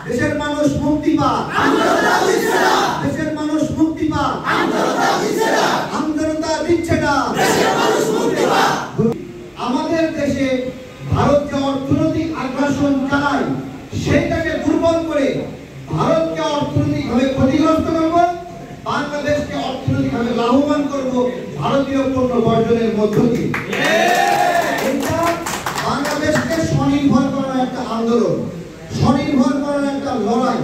দেশের মানুষ মুক্তি পাক, দেশের মানুষ মুক্তি পাক, আমজনতা দিচ্ছে না, আমাদের দেশে ভারত যে অর্থনৈতিক আগ্রাসন চালায় সেটাকে দুর্বল করে ভারতকে অর্থনৈতিকভাবে ক্ষতিগ্রস্ত করব, বাংলাদেশকে অর্থনৈতিকভাবে লাভবান করব ভারতীয় পণ্য বর্জনের মধ্য দিয়ে। এটা বাংলাদেশকে স্বনির্ভর করার একটা আন্দোলন, স্বনির্ভর করার একটা লড়াই।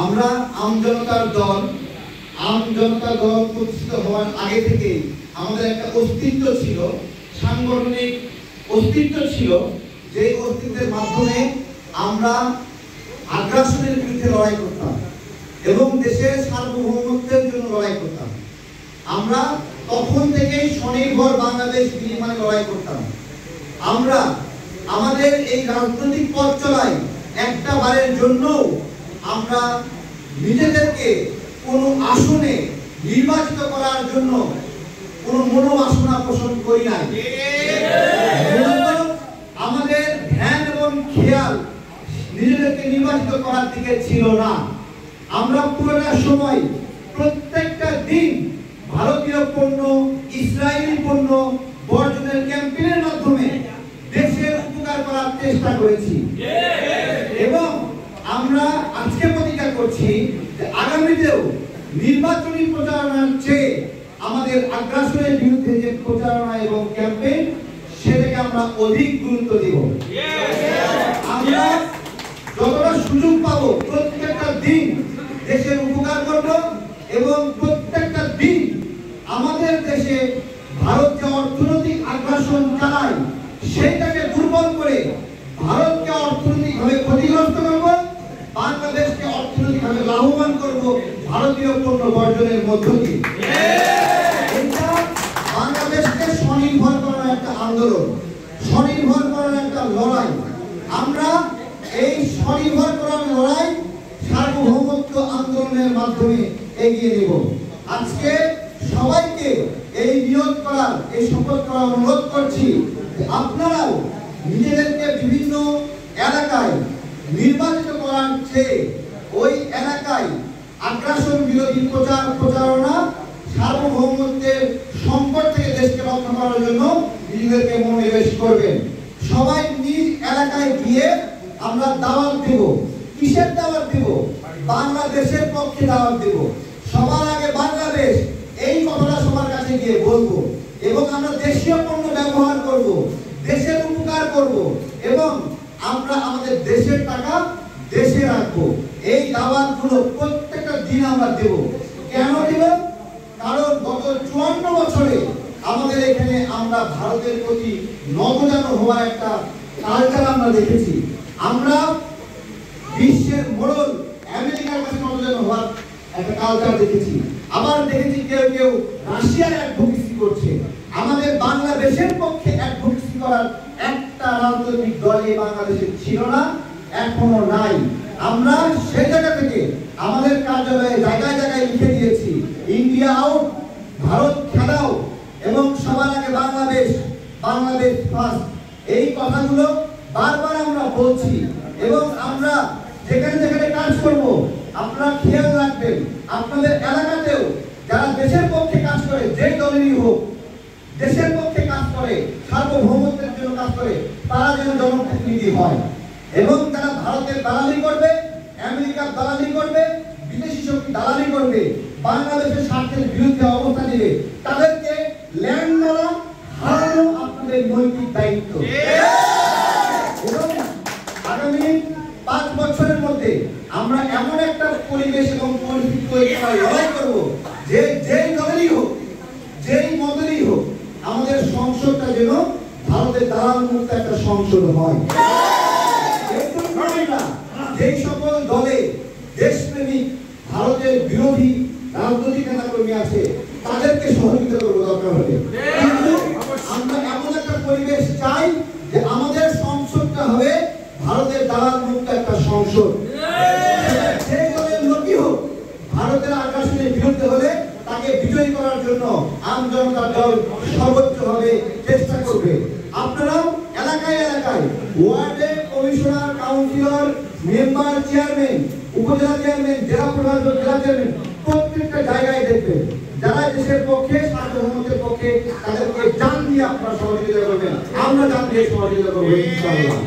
আমরা আমজনতার দল প্রতিষ্ঠিত হওয়ার আগে থেকে আমাদের একটা অস্তিত্ব ছিল, সাংগঠনিক অস্তিত্ব ছিল, যে অস্তিত্বের মাধ্যমে আমরা আগ্রাসনের বিরুদ্ধে লড়াই করতাম এবং দেশের সার্বভৌমত্বের জন্য লড়াই করতাম। আমরা তখন থেকেই স্বনির্ভর বাংলাদেশ নির্মাণে লড়াই করতাম। আমরা আমাদের এই রাজনৈতিক পথ চলায় একটা বারের জন্য আমরা নিজেদেরকে কোনো আসনে নির্বাচিত করার জন্য কোনো মনোবাসনা পোষণ করি নাই। আমাদের ধ্যান এবং খেয়াল নিজেদেরকে নির্বাচিত করার দিকে ছিল না। আমরা পুরোটা সময় প্রত্যেকটা দিন ভারতীয় পণ্য, ইসরায়েলি পণ্য বর্জনের ক্যাম্পেইনের মাধ্যমে দেশের উপকার করার চেষ্টা করেছি এবং আমরা আজকে প্রতিজ্ঞা করছি যে আগামীতেও নির্বাচনী প্রচারণার চেয়ে আমাদের আগ্রাসনের বিরুদ্ধে যে প্রচারণা এবং ক্যাম্পেইন সেটাকে আমরা অধিক গুরুত্ব দেব। আমরা যতটা সুযোগ পাবো প্রত্যেকটা দিন দেশের উপকার করব এবং প্রত্যেকটা দিন আমাদের দেশে ভারত যে অর্থনৈতিক আগ্রাসন চালায় সেটাকে দুর্বল করে ভারতকে অর্থনৈতিকভাবে ক্ষতিগ্রস্ত করব, বাংলাদেশকে অর্থনৈতিকভাবে লাভবান করব ভারতীয় পণ্য বর্জনের মধ্য দিয়ে। এটা বাংলাদেশকে স্বনির্ভর করার একটা আন্দোলন, স্বনির্ভর করার একটা লড়াই। আমরা এই স্বনির্ভর করার লড়াই সার্বভৌমত্ব আন্দোলনের মাধ্যমে এগিয়ে নেব। আজকে সবাইকে এই নিয়োগ করার, এই শপথ করার অনুরোধ করছি আপনারাও নিজেদেরকে বিভিন্ন এলাকায় নির্বাচিত করার চেয়ে ওই এলাকায় আগ্রাসন বিরোধী প্রচারণা, সার্বভৌমত্বের সংকট থেকে দেশকে রক্ষা করার জন্য নিজেদেরকে মনোনিবেশ করবেন। সবাই নিজ এলাকায় গিয়ে আমরা দাওয়াত দেব। কিসের দাওয়াত দেব? বাংলাদেশের পক্ষে দাওয়াত দেব। সবার আগে বাংলাদেশ, এই কথাটা সবার কাছে গিয়ে বলবো এবং আমরা দেশীয় পণ্য ব্যবহার করব, দেশের উপকার করব এবং আমরা আমাদের দেশের টাকা দেশে রাখবো। এই দাওয়াতগুলো প্রত্যেকটা দিন আমরা দেব। কেন দেব? কারণ গত 54 বছরে আমাদের এখানে আমরা ভারতের প্রতি নতজানু হওয়ার একটা কালচার আমরা দেখেছি। আমরা বিশ্বের মোড়ল আমেরিকার কাছে নতজানু হওয়ার একটা কালচার দেখেছি। আবার দেখেছি কেউ কেউ রাশিয়ার অ্যাডভোকেসি করছে। আমাদের বাংলাদেশের পক্ষে অ্যাডভোকেসি করার একটা রাজনৈতিক দলে বাংলাদেশে ছিল না, এখনো নাই। আমরা সেই জায়গা থেকে আমাদের কার্যালয়ে জায়গায় জায়গায় লিখে দিয়েছি ইন্ডিয়া আউট, ভারত খেলাও এবং সবার আগে বাংলাদেশ, বাংলাদেশ ফার্স্ট। এই কথাগুলো বারবার আমরা বলছি এবং আমরা যেখানে যেখানে কাজ করব আপনারা খেয়াল রাখবেন আপনাদের এলাকাতেও যারা দেশের পক্ষে কাজ করে, যে দলেরই হোক, দেশের পক্ষে কাজ করে, সার্বভৌমত্বের জন্য কাজ করে, তারা যেন জনপ্রতিনিধি হয় এবং যারা ভারতের দালালি করবে, আমেরিকার দালালি করবে, বিদেশি শক্তি দালালি করবে, বাংলাদেশের স্বার্থের বিরুদ্ধে অবস্থান নেবে, তাদেরকে ল্যান্ড করা, হারানো আপনাদের নৈতিক দায়িত্ব। এবং আগামী 5 বছরের মধ্যে আমরা এমন একটা পরিবেশ এবং পরিস্থিতি তৈরি করার লড়াই করব যে যেই দলেরই হোক, যেই মতেরই হোক, আমাদের সংসদটা যেন ভারতের দালাল মুক্ত একটা সংসদ হয়। যেই সকল দলে দেশপ্রেমিক ভারতের বিরোধী রাজনৈতিক নেতাকর্মী আছে তাদেরকে সহযোগিতা করবো দরকার হলে। কিন্তু আমরা এমন একটা পরিবেশ চাই যে আমাদের সংসদটা হবে ভারতের দালাল মুক্ত একটা সংসদ। সেই দলের লোকই হোক, ভারতের আগ্রাসনের বিরুদ্ধে হলে তাকে বিজয়ী করার জন্য আম জনতার দল সর্বোচ্চভাবে চেষ্টা করবে। আপনারাও এলাকায় এলাকায় ওয়ার্ডে কমিশনার, কাউন্সিলর, মেম্বার চেয়ারম্যান, উপজেলা চেয়ারম্যান, জেলা প্রশাসক, জেলা চেয়ারম্যান প্রত্যেকটা জায়গায় দেখবেন যারা দেশের পক্ষে, সার্বভৌমত্বের পক্ষে, তাদেরকে জান দিয়ে আপনারা সহযোগিতা করবেন, আমরা জান দিয়ে সহযোগিতা করবো ইনশাআল্লাহ।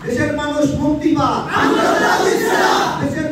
দেশের মানুষ মুক্তি পাক, দেশের